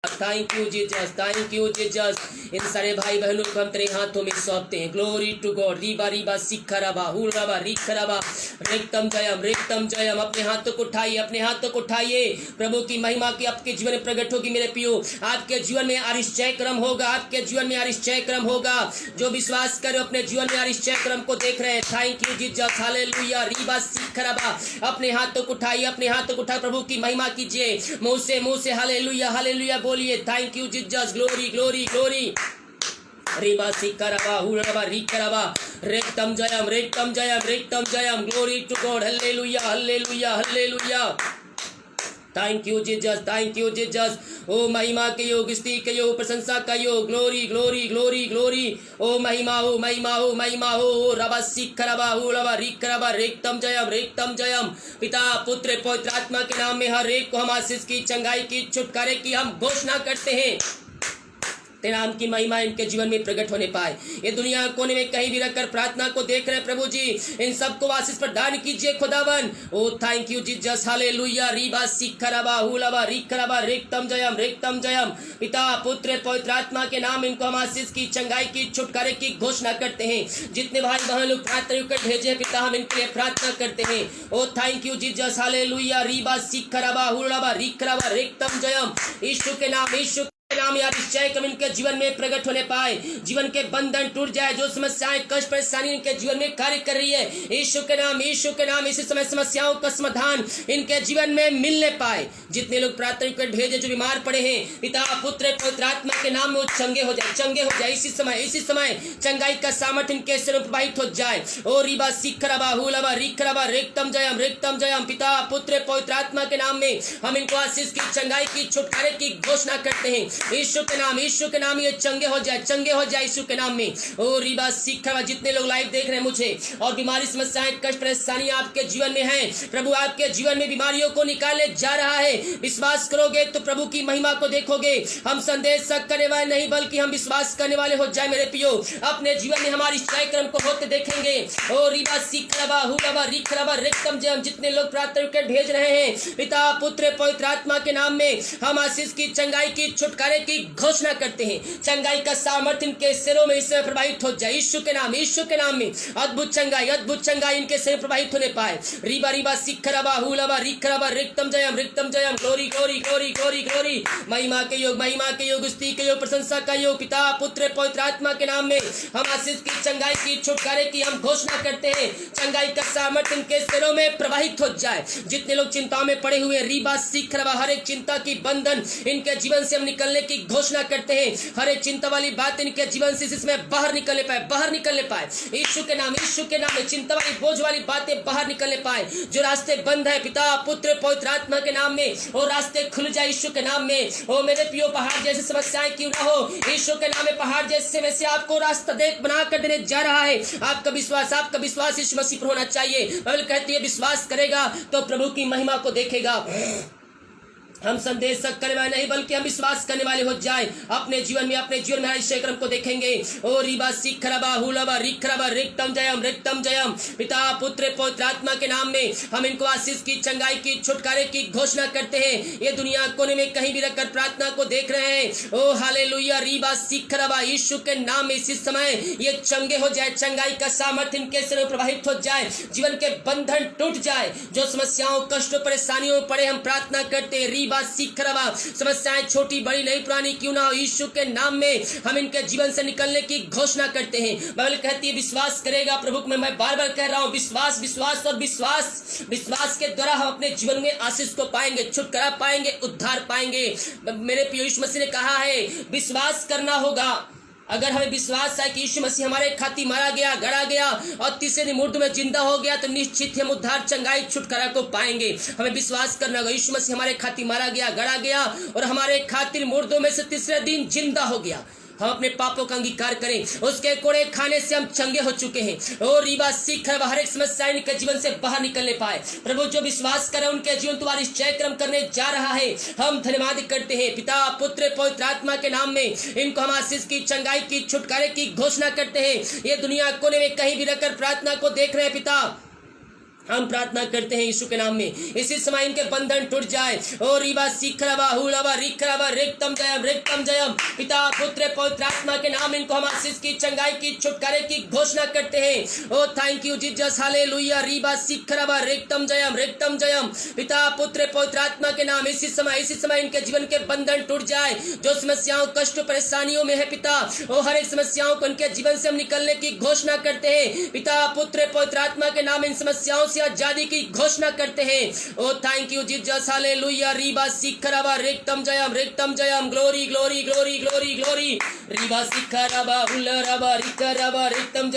Thank you Jesus, thank you Jesus. इन सारे भाई बहनों को हम तेरे हाथों में सौंपते हैं। Glory to God. रीबा रीबा सिखरबा हुरबा रिखरबा रेक्तम जयम रेक्तम जयम। अपने हाथों को उठाइए, अपने हाथों को उठाइए। प्रभु की महिमा की आपके जीवन में प्रकट होगी मेरे पियो। आपके जीवन में अरिश्चय क्रम होगा, आपके जीवन में अरिश्चय क्रम होगा। जो विश्वास करे अपने जीवन में अरिश्चय क्रम को देख रहे हैं। Thank you Jesus, hallelujah. रीबा सिखरबा। अपने हाथों को उठाइए, अपने हाथों को उठा प्रभु की महिमा कीजिए। मुंह से हालेलुया हालेलुया बोलिए। Thank you Jesus, glory glory glory. रीबा सिखरबा हुरबा रिखरबा रेक्तम जयम रेक्तम जयम रेक्तम जयम। Glory to God. Hallelujah hallelujah hallelujah. Thank you Jesus, thank you Jesus. ओ महिमा के योग, स्तुति के योग, प्रशंसा का योग। Glory glory glory glory. ओ महिमा हो महिमा हो महिमा हो। रबा सिखरबा हुरबा रिखरबा रेक्तम जयम रेक्तम जयम। पिता पुत्र पवित्र आत्मा के नाम में हर एक को हम आशीष की, चंगाई की, छुटकारे की हम घोषणा करते हैं। तेरे नाम की महिमा इनके जीवन में प्रकट होने पाए। ये दुनिया कोने में कहीं भी रखकर प्रार्थना को देख रहे हैं प्रभु जी, इन सबको आशीष प्रदान कीजिए खुदावन। ओ थैंक यू जीसस, हालेलुया। रीबा सिखरबा हुलबा रिखरबा रेक्तम जयम रेक्तम जयम। पिता पुत्र पवित्र आत्मा के नाम इनको हम आशीष की, चंगाई की, छुटकारे की घोषणा करते हैं। जितने भाई बहन लोग प्रार्थना कर भेजे पिता, हम इनके लिए प्रार्थना करते हैं। ओ थैंक यू जीसस, हालेलुया। रीबा सिखरबा हुलबा रिखरबा रेक्तम जयम। यीशु के नाम, यीशु नाम या अतिशय कम इनके जीवन में प्रकट होने पाए। जीवन के बंधन टूट जाए। जो समस्याएं कष्ट परेशानी इनके जीवन में कार्य कर रही है, यीशु के नाम, यीशु के नाम इसी समय समस्याओं का समाधान इनके जीवन में मिलने पाए। जितने लोग प्रार्थना कर भेजे जो बीमार पड़े हैं, पिता पुत्र पवित्र आत्मा के नाम में वो चंगे हो जाए, चंगे हो जाए। इसी समय चंगाई का सामर्थ्य इनके सिर प्रवाहित हो जाए। ओ रीबा सिखरबा हुलबा रिखरबा रेक्तम जयम रेक्तम जयम। पिता पुत्र पवित्र आत्मा के नाम में हम इनको आशीष की, चंगाई की, छुटकारे की घोषणा करते हैं। यीशु के नाम, यीशु के नाम ये चंगे हो जाए, चंगे हो जाए यीशु के नाम में। ओ रीबा सिखरबा। जितने लोग लाइव देख रहे हैं मुझे और बीमारी समस्याएं कष्ट परेशानी आपके जीवन में है, प्रभु आपके जीवन में बीमारियों को निकाले जा रहा है। विश्वास करोगे तो प्रभु की महिमा को देखोगे। हम संदेश करने वाले नहीं बल्कि हम विश्वास करने वाले हो जाए मेरे पियो। अपने जीवन में हमारी इच्छाएं क्रम को होते देखेंगे। ओ रीबा सिखरबा हुलबा रिखरबा रेक्तम जयम। जितने लोग प्रार्थना कर भेज रहे हैं पिता पुत्र पवित्र आत्मा के नाम में हम आशीष की, चंगाई की, छुटकारे की घोषणा करते हैं। चंगाई का सामर्थ्य इनके सिरों में इससे प्रवाहित हो जाए। यीशु के नाम, यीशु के नाम में अद्भुत चंगाई इनके सिर प्रवाहित होने पाए। रीबा रीबा सिखरबा हुलबा रिखरबा रेक्तम जयम रेक्तम जयम। Glory glory glory glory glory. महिमा के योग, महिमा के योग, स्तुति के योग, प्रशंसा का योग। पिता पुत्र पवित्र आत्मा के नाम में हम आशीष की, चंगाई की, छुटकारे की हम घोषणा करते हैं। चंगाई का सामर्थ्य इनके सिरों में प्रवाहित हो जाए। जितने लोग चिंताओं में पड़े हुए, रीबा सिखरबा, हर एक चिंता की बंधन इनके जीवन से हम निकलने की घोषणा करते हैं। हर एक चिंता वाली बात इनके जीवन से इसमें बाहर निकलने पाए, बाहर निकलने पाए। यीशु के नाम, यीशु के नाम में चिंता वाली बोझ वाली बातें बाहर निकलने पाए। जो रास्ते बंद है पिता पुत्र पवित्र आत्मा के नाम में वो रास्ते खुल जाए यीशु के नाम में। ओ मेरे पियो, पहाड़ जैसे समस्याएं क्यों ना हो, यीशु के नाम में पहाड़ जैसे में से आपको रास्ता देख बना कर देने जा रहा है। आपका विश्वास यीशु मसीह पर होना चाहिए। बाइबल कहती है विश्वास करेगा तो प्रभु की महिमा को देखेगा। हम संदेश करने वाले नहीं बल्कि हम विश्वास करने वाले हो जाए। अपने जीवन में अतिशय क्रम को देखेंगे। ओ रीबा सिखरबा हुलबा रिखरबा रेक्तम जयम रेक्तम जयम। पिता पुत्र पवित्र आत्मा के नाम में हम इनको आशीष की, चंगाई की, छुटकारे की घोषणा करते हैं। ये दुनिया कोने में कहीं भी रखकर प्रार्थना को देख रहे हैं। ओ हालेलुया। रीबा सिखरबा। यीशु के नाम में इसी समय ये चंगे हो जाए। चंगाई का सामर्थ्य इनके सिर में प्रवाहित हो जाए। जीवन के बंधन टूट जाए। जो समस्याओं कष्टों परेशानियों में पड़े हम प्रार्थना करते हैं। सिखरबा। समस्याएं छोटी बड़ी नहीं पुरानी क्यों ना हो, यीशु के नाम में हम इनके जीवन से निकलने की घोषणा करते हैं। बाइबल कहती है विश्वास करेगा प्रभु में। मैं बार बार कह रहा हूं विश्वास, विश्वास और विश्वास के द्वारा हम अपने जीवन में आशीष को पाएंगे, छुटकारा पाएंगे, उद्धार पाएंगे। मेरे प्रिय यीशु मसीह ने कहा है विश्वास करना होगा। अगर हमें विश्वास है कि यीशु मसीह हमारे खातिर मारा गया, गड़ा गया और तीसरे दिन मुर्दों में जिंदा हो गया तो निश्चित हम उद्धार, चंगाई, छुटकारा को पाएंगे। हमें विश्वास करना होगा यीशु मसीह हमारे खातिर मारा गया, गड़ा गया और हमारे खातिर मुर्दों में से तीसरे दिन जिंदा हो गया। हम अपने पापों का अंगीकार करें। उसके कोड़े खाने से हम चंगे हो चुके हैं। और रीबा सिखरबा। हर एक समस्या इनके जीवन से बाहर निकलने पाए। प्रभु जो विश्वास करे उनके जीवन तुम्हारी जय क्रम करने जा रहा है। हम धन्यवाद करते हैं पिता पुत्र पवित्र आत्मा के नाम में इनको हम आशीष की, चंगाई की, छुटकारे की घोषणा करते हैं। ये दुनिया कोने में कहीं भी रहकर प्रार्थना को देख रहे हैं पिता, हम प्रार्थना करते हैं यीशु के नाम में, इसी समय इनके बंधन टूट जाए। ओ रीबा सीखरबा हुलबा रिखरबा रिक्तम जयम। पिता पुत्र पवित्र आत्मा के नाम इनको हम आशीष की, चंगाई की, छुटकारे की घोषणा करते हैं। ओ थैंक यू जीसस, हालेलुया। रीबा सीखरबा रिक्तम जयम। पिता पुत्र पवित्र आत्मा के नाम इसी समय इनके जीवन के बंधन टूट जाए। जो समस्याओं, कष्ट, परेशानियों में है पिता, ओ हर एक समस्याओं को उनके जीवन से हम निकलने की घोषणा करते हैं। पिता पुत्र पवित्र आत्मा के नाम इन समस्याओं से आजादी की घोषणा करते हैं। ओ थैंक यू जीसस, हालेलुया। रीबा सीखरबा रिक्तम जयम। Glory glory glory glory glory. रीबा सीखरबा हुलरबा रिखरबा रिक्तम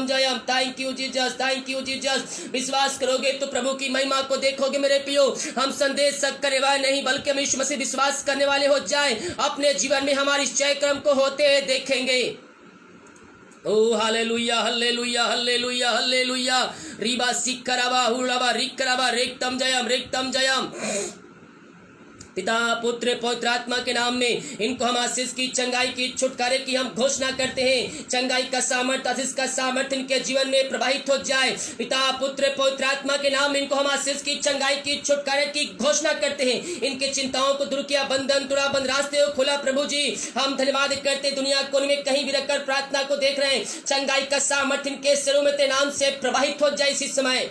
जयम। Thank you Jesus. विश्वास करोगे तो प्रभु की महिमा को देखोगे मेरे प्रियो। हम संदेश सक करने वाले नहीं बल्कि हम यीशु मसीह विश्वास करने वाले हो जाए, अपने जीवन में हमारी चय क्रम को होते देखेंगे। ओ हालेलुया हालेलुया हालेलुया हालेलुया। रीबा सीखरबा हुलबा रिखरबा रिक्तम जयम। पिता पुत्र पवित्र आत्मा के नाम में इनको हम आशीष की, चंगाई की, छुटकारे की हम घोषणा करते हैं। चंगाई का सामर्थ्य, आशीष का सामर्थ्य इनके जीवन में प्रवाहित हो जाए। पिता पुत्र पवित्र आत्मा के नाम में इनको हम आशीष की, चंगाई की, छुटकारे की घोषणा करते हैं। इनके चिंताओं को दूर किया, बंधन तुड़ा, बंद रास्ते को खोला। प्रभु जी हम धन्यवाद करते, दुनिया कोने में कहीं भी रखकर प्रार्थना को देख रहे हैं। चंगाई का सामर्थ्य इनके सिरों में तेरे नाम से प्रवाहित हो जाए इसी समय।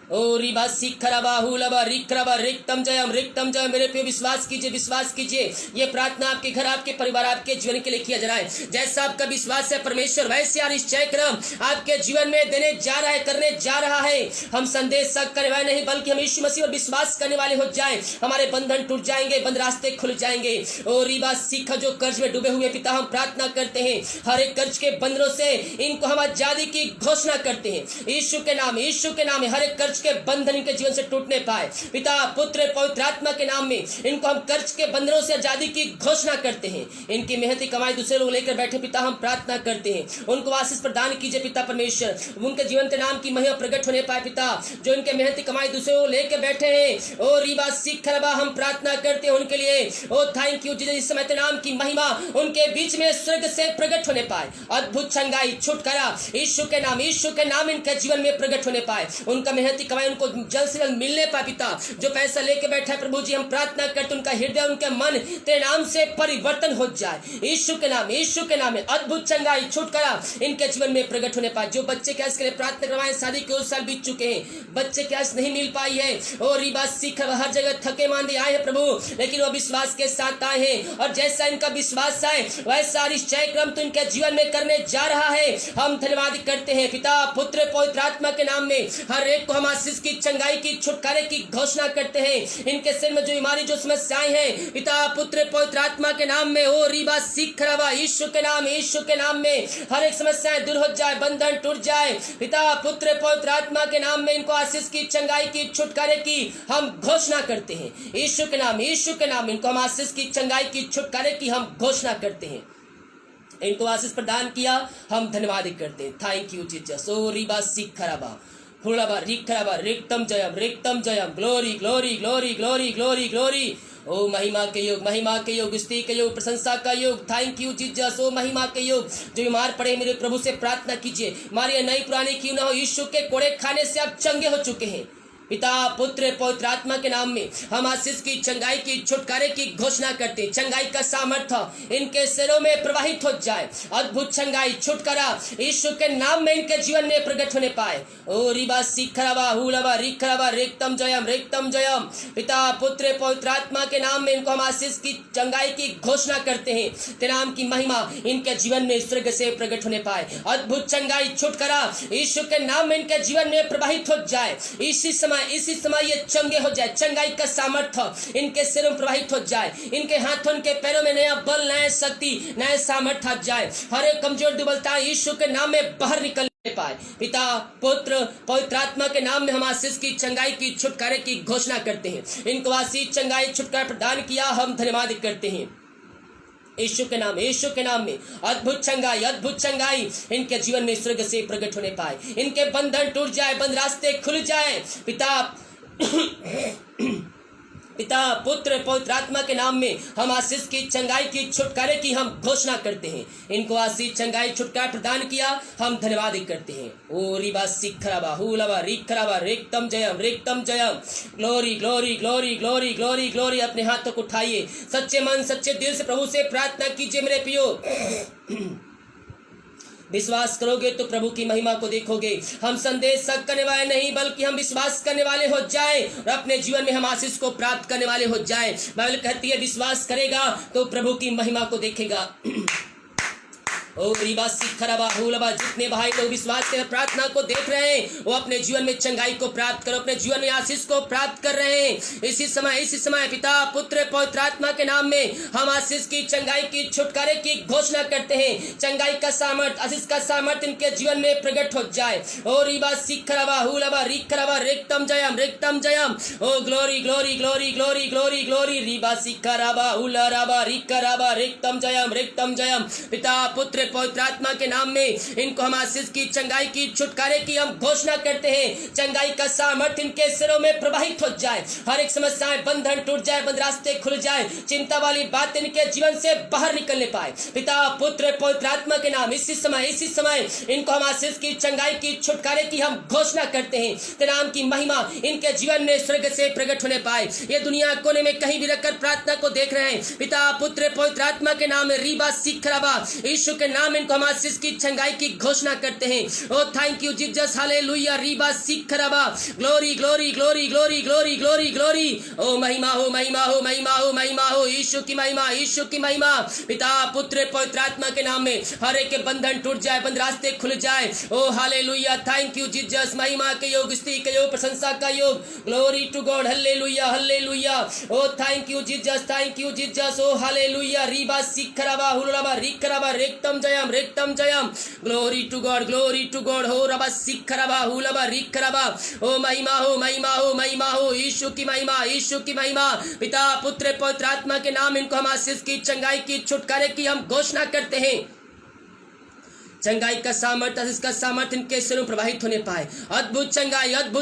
ओ रिबा सीखरबा हुलबा रिखरबा रिक्तम जयम। मेरे पे विश्वास कीजिए। ये प्रार्थना आपके घर, आपके परिवार, आपके जीवन के लिए किया जा रहा है। जैसा आपका विश्वास है परमेश्वर वैसे यार निश्चय क्रम आपके जीवन में देने जा रहा है, करने जा रहा है। हम संदेश सक करने वाले नहीं बल्कि हम यीशु मसीह पर विश्वास करने वाले हो जाए। हमारे बंधन टूट जाएंगे, बंद रास्ते खुल जाएंगे। ओ रिबा सीख जो कर्ज में डूबे हुए पिता, हम प्रार्थना करते हैं हर एक कर्ज के बंधनों से इनको हम आजादी की घोषणा करते हैं यीशु के नाम में। हर एक कर्ज के बंधन इनके जीवन से टूटने पाए। पिता पुत्र पवित्र आत्मा के नाम में इनको हम कर्ज के बंधनों से आजादी की घोषणा करते हैं। इनकी मेहनती कमाई दूसरे लोग लेकर बैठे पिता, हम प्रार्थना करते हैं उनको आशीष प्रदान कीजिए पिता परमेश्वर। उनके जीवन के नाम की महिमा प्रकट होने पाए पिता, जो इनके मेहनती कमाई दूसरे लोग लेकर बैठे हैं। ओ रीबा सीखरबा हम प्रार्थना करते हैं उनके लिए। ओ थैंक यू जीसस, इस समय तेरे नाम की महिमा उनके बीच में स्वर्ग से प्रकट होने पाए। अद्भुत चंगाई, छुटकारा यीशु के नाम इनके जीवन में प्रकट होने पाए। उनका मेहनती कमाई उनको जल्द से जल्द मिलने पाए पिता। जो पैसा लेके बैठा है प्रभु जी, हम प्रार्थना करते उनका हृदय, उनके मन तेरे नाम से परिवर्तन हो जाए यीशु के नाम में। अद्भुत चंगाई, छुटकारा इनके जीवन में प्रकट होने पाए। जो बच्चे के आस के लिए प्रार्थना करवाएं, शादी के 2 साल बीत चुके हैं, बच्चे के आस नहीं मिल पाई है। और रिबा सीख हर जगह थके मांदे आए हैं प्रभु, लेकिन वो विश्वास के साथ आए हैं। और जैसा इनका विश्वास है वैसा निश्चय क्रम तो इनके जीवन में करने जा रहा है। हम धन्यवाद करते हैं पिता पुत्र पवित्र आत्मा के नाम में। हर एक को हम आशीष की, चंगाई की, छुटकारे की घोषणा करते हैं। इनके सिर में जो बीमारी, जो समस्याएं हैं पिता पुत्र पवित्र आत्मा के नाम में, ओ रीबा सीखरबा यीशु के नाम में हर एक समस्याएं दूर हो जाए, बंधन टूट जाए। पिता पुत्र पवित्र आत्मा के नाम में इनको आशीष की, चंगाई की, छुटकारे की हम घोषणा करते हैं यीशु के नाम। इनको हम आशीष की, चंगाई की, छुटकारे की हम घोषणा करते हैं। इनको आशीष प्रदान किया, हम धन्यवाद करते हैं। Thank you Jesus. ओ रीबा सीखरबा हुलबा रिखरबा रिक्तम जयम। Glory glory glory glory glory glory. ओ महिमा के योग, स्तुति के योग, प्रशंसा का योग। Thank you Jesus. ओ महिमा के योग। जो बीमार पड़े मेरे प्रभु से प्रार्थना कीजिए, हमारी नई पुरानी क्यों ना हो, यीशु के कोड़े खाने से आप चंगे हो चुके हैं। पिता पुत्र पवित्र आत्मा के नाम में हम आशीष की, चंगाई की, छुटकारे की घोषणा करते हैं। चंगाई का सामर्थ्य इनके सिरों में प्रवाहित हो जाए। अद्भुत चंगाई, छुटकारा यीशु के नाम में इनके जीवन में प्रकट होने पाए। ओ रिबा सीखरबा हुलबा रिखरबा रिक्तम जयम। पिता पुत्र पवित्र आत्मा के नाम में इनको हम आशीष की, चंगाई की घोषणा करते हैं। तेरे नाम की महिमा इनके जीवन में स्वर्ग से प्रकट होने पाए। अद्भुत चंगाई, छुटकारा यीशु के नाम में इनके जीवन में प्रवाहित हो जाए। इसी समय ये चंगे हो जाए। चंगाई का सामर्थ्य इनके सिरों में प्रवाहित हो जाए। इनके हाथों, इनके पैरों में नया बल, नया शक्ति, नया सामर्थ्य आ जाए। हर एक कमजोर दुर्बलता यीशु के नाम में बाहर निकल पाए। पिता पुत्र पवित्र आत्मा के नाम में हम आशीष की, चंगाई की, छुटकारे की घोषणा करते हैं। इनको आशीष, चंगाई, छुटकारा प्रदान किया, हम धन्यवाद करते हैं यीशु के नाम में। अद्भुत चंगाई इनके जीवन में स्वर्ग से प्रकट होने पाए। इनके बंधन टूट जाए, बंद रास्ते खुल जाए। पिता पिता पुत्र पवित्र आत्मा के नाम में हम आशीष की, चंगाई की, छुटकारे की हम घोषणा करते हैं। इनको आशीष, चंगाई, छुटकारा प्रदान किया, हम धन्यवाद करते हैं। ओ रिबा सिखराबा हुलबा रिखराबा रेक्तम जयम, रेक्तम जयम। Glory glory glory glory glory glory. अपने हाथों को उठाइए, सच्चे मन सच्चे दिल से प्रभु से प्रार्थना कीजिए मेरे प्रियो। विश्वास करोगे तो प्रभु की महिमा को देखोगे। हम संदेश शक करने वाले नहीं, बल्कि हम विश्वास करने वाले हो जाए और अपने जीवन में हम आशीष को प्राप्त करने वाले हो जाए। बाइबल कहती है विश्वास करेगा तो प्रभु की महिमा को देखेगा। ओ रिबा सिखराबा हुलबा। जितने भाई लोग विश्वास के प्रार्थना को देख रहे हैं वो अपने जीवन में चंगाई को प्राप्त करो, अपने जीवन में आशीष को प्राप्त कर रहे हैं। इसी समय पिता पुत्र पवित्र आत्मा के नाम में हम आशीष की, चंगाई की, छुटकारे की घोषणा करते हैं। चंगाई का सामर्थ, आशीष का सामर्थ इनके जीवन में प्रकट हो जाए। ओ रिबा सिखराबा हुलबा रिखराबा रेक्तम जयम, रेक्तम जयम। ओ glory glory glory glory glory glory. रिबा सिखराबा हुलराबा रिखराबा रेक्तम जयम, रेक्तम जयम। पिता पुत्र पवित्र आत्मा के नाम में इनको हम आशीष की, चंगाई की, छुटकारे की हम घोषणा करते हैं। चंगाई का सामर्थ इनके सिरों में प्रवाहित हो जाए। हर एक समस्याएं, बंधन टूट जाए, बंद रास्ते खुल जाए, चिंता वाली बात इनके जीवन से बाहर निकलने पाए। पिता पुत्र पवित्र आत्मा के नाम इसी समय इनको हम आशीष की, चंगाई की, छुटकारे की हम घोषणा करते हैं। तेरे नाम की महिमा इनके जीवन में स्वर्ग से प्रकट होने पाए। ये दुनिया कोने में कहीं भी रखकर प्रार्थना को देख रहे हैं। पिता पुत्र पवित्र आत्मा के नाम में रीबा सिखराबा यीशु के नाम इनको हम आशीष की, चंगाई की घोषणा करते हैं। ओ थैंक यू जीसस, हालेलुया। रीबा सिखराबा। Glory glory glory glory glory glory glory. ओ महिमा हो, महिमा हो, महिमा हो, महिमा हो। यीशु की महिमा, यीशु की महिमा। पिता पुत्र पवित्र आत्मा के नाम में हर एक के बंधन टूट जाए, बंद रास्ते खुल जाए। ओ हालेलुया। Thank you Jesus. महिमा के योग, स्तुति के योग, प्रशंसा का योग। Glory to God. Hallelujah, hallelujah. ओ thank you Jesus, thank you Jesus. ओ हालेलुया। रीबा सिखराबा हुलराबा रिखराबा रेक्तम जयम, रेक्तम जयम। Glory to God, glory to God. हो रबा सिखराबा हुलबा रिखराबा। ओ महिमा हो, महिमा हो, महिमा हो। यीशु की महिमा, यीशु की महिमा। पिता पुत्र पवित्र आत्मा के नाम इनको हम आशीष की, चंगाई की, छुटकारे की हम घोषणा करते हैं। चंगाई का सामर्थ्य, इसका सामर्थ्य इनके सिरों प्रवाहित होने पाए। अद्भुत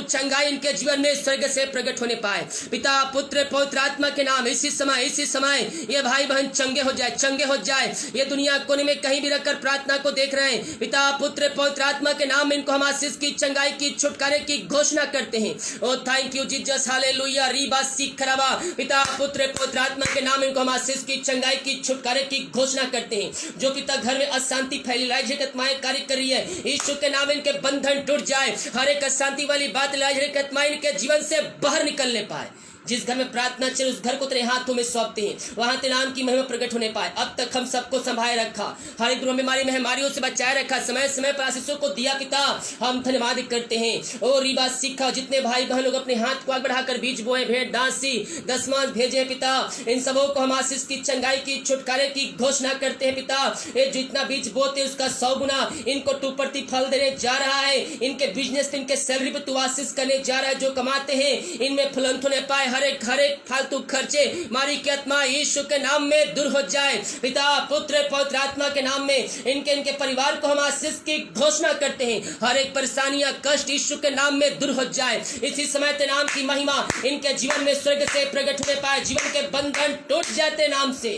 चंगाई इनके जीवन में स्वर्ग से प्रकट होने पाए। पिता पुत्र पवित्र आत्मा के नाम इसी समय ये भाई बहन चंगे हो जाए, चंगे हो जाए। ये दुनिया कोने में कहीं भी रखकर प्रार्थना को देख रहे हैं। पिता पुत्र पवित्र आत्मा के नाम इनको हम आशीष की, चंगाई की, छुटकारे की घोषणा करते हैं। ओ थैंक यू जीसस, हालेलुया। रीबा सिखराबा। पिता पुत्र पवित्र आत्मा के नाम इनको हम आशीष की, चंगाई की, छुटकारे की घोषणा करते हैं। जो पिता घर में अशांति फैली, लड़ाई आत्माएं कार्य कर रही है, यीशु के नाम इनके बंधन टूट जाए। हर एक अशांति वाली बात, आत्माएं इनके जीवन से बाहर निकलने पाए। जिस घर में प्रार्थना चले उस घर को तेरे हाथों में सौंपते हैं, वहां तेरे नाम की महिमा प्रकट होने पाए। अब तक हम सबको संभाले रखा, हर एक बीमारी महामारियों से बचाए रखा, समय समय पर आशीषों को दिया। पिता हम धन्यवाद करते हैं। ओ रीबा सीखा। जितने भाई बहन लोग अपने हाथ को आगे बढ़ाकर बीज बोए, भेंट दासी दसमांश भेजे पिता, इन सबों को हम आशीष की, चंगाई की, छुटकारे की घोषणा करते हैं। पिता ये जितना बीज बोते उसका 100 गुना इनको तू प्रतिफल देने जा रहा है। इनके बिजनेस, इनके सैलरी पे तू आशीष करने जा रहा है। जो कमाते हैं इनमें फलंत होने पाए। हर एक फालतू खर्चे मारी की आत्मा यीशु के नाम में दूर हो जाए। पिता पुत्र पवित्र आत्मा के नाम में इनके परिवार को हम आशीष की घोषणा करते हैं। हर एक परेशानियां, कष्ट यीशु के नाम में दूर हो जाए। इसी समय तेरे नाम की महिमा इनके जीवन में स्वर्ग से प्रकट होने पाए। जीवन के बंधन टूट जाते नाम से।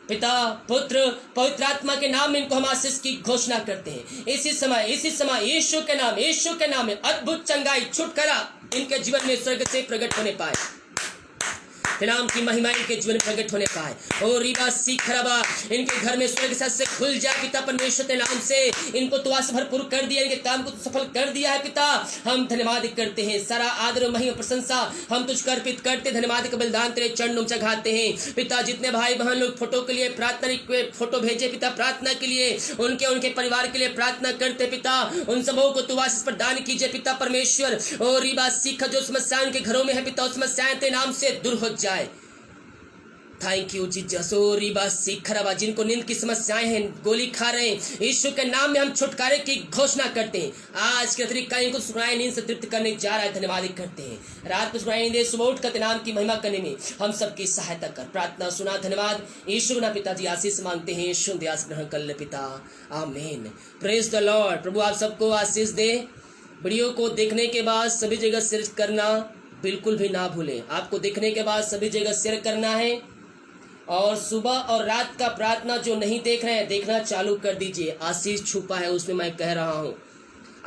पिता पुत्र पवित्र आत्मा के नाम में इनको हम आशीष की घोषणा करते हैं। इसी समय यीशु के नाम में अद्भुत चंगाई, छुटकारा इनके जीवन में स्वर्ग से प्रकट होने पाए। नाम की महिमा इनके जीवन प्रकट होने पाए। ओ रीबा सिखराबा। इनके घर में स्वर्ग से खुल जाए। पिता परमेश्वर के नाम से इनको तो आस भरपूर कर दिया, इनके काम को सफल कर दिया है। पिता हम धन्यवाद करते हैं। सारा आदर महिमा प्रशंसा हम तुझको अर्पित करते। धन्यवाद का बलिदान तेरे चरणों में चढ़ाते हैं। पिता जितने भाई बहन लोग फोटो के लिए प्रार्थना फोटो भेजे पिता, प्रार्थना के लिए उनके परिवार के लिए प्रार्थना करते। पिता उन सबों को तू आशीष प्रदान कीजिए। पिता परमेश्वर ओ रीबा सीखा। जो समस्याएं उनके घरों में है पिता, उस समस्याएं तेरे नाम से दूर हो जाए। Thank you Jesus. ओ रीबा सिखराबा। जिनको नींद की समस्याएं हैं, गोली खा रहे हैं, यीशु के नाम में हम छुटकारे की घोषणा करते हैं। आज के तरीका इनको सुनाई नींद से तृप्त करने जा रहा है। धन्यवाद करते हैं। रात को सुनाई दे, सुबह उठ कर नाम की महिमा करने में हम सबकी सहायता कर। प्रार्थना सुना। धन्यवाद यीशु ना पिताजी आशीष मांगते हैं। यीशु दयास ग्रहण कर ले पिता, आमीन। Praise the Lord. प्रभु आप सबको आशीष दे। वीडियो को देखने के बाद सभी जगह शेयर करना, बिल्कुल भी ना भूलें। आपको देखने के बाद सभी जगह शेयर करना है। और सुबह और रात का प्रार्थना जो नहीं देख रहे हैं, देखना चालू कर दीजिए। आशीष छुपा है उसमें, मैं कह रहा हूँ।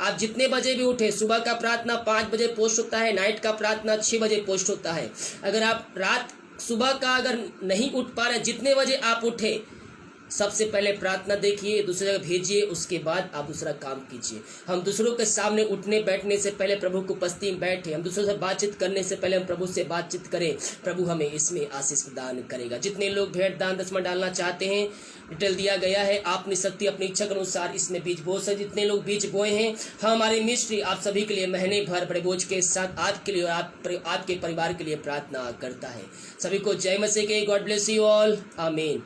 आप जितने बजे भी उठे, सुबह का प्रार्थना 5 बजे पोस्ट होता है, नाइट का प्रार्थना 6 बजे पोस्ट होता है। अगर आप सुबह का अगर नहीं उठ पा रहे, जितने बजे आप उठे, सबसे पहले प्रार्थना देखिए, दूसरी जगह भेजिए, उसके बाद आप दूसरा काम कीजिए। हम दूसरों के सामने उठने बैठने से पहले प्रभु की उपस्थिति में बैठे, हम दूसरों से बातचीत करने से पहले हम प्रभु से बातचीत करें। प्रभु हमें इसमें आशीष प्रदान करेगा। जितने लोग भेंट दान दसवां डालना चाहते हैं, डिटेल दिया गया है। आप अपनी शक्ति अपनी इच्छा के अनुसार इसमें बीज बो सकते। जितने लोग बीज बोए हैं, हमारी मिनिस्ट्री आप सभी के लिए महीने भर बड़े बोझ के साथ आपके लिए और आपके परिवार के लिए प्रार्थना करता है। सभी को जय मसीह के। God bless you all. आमीन।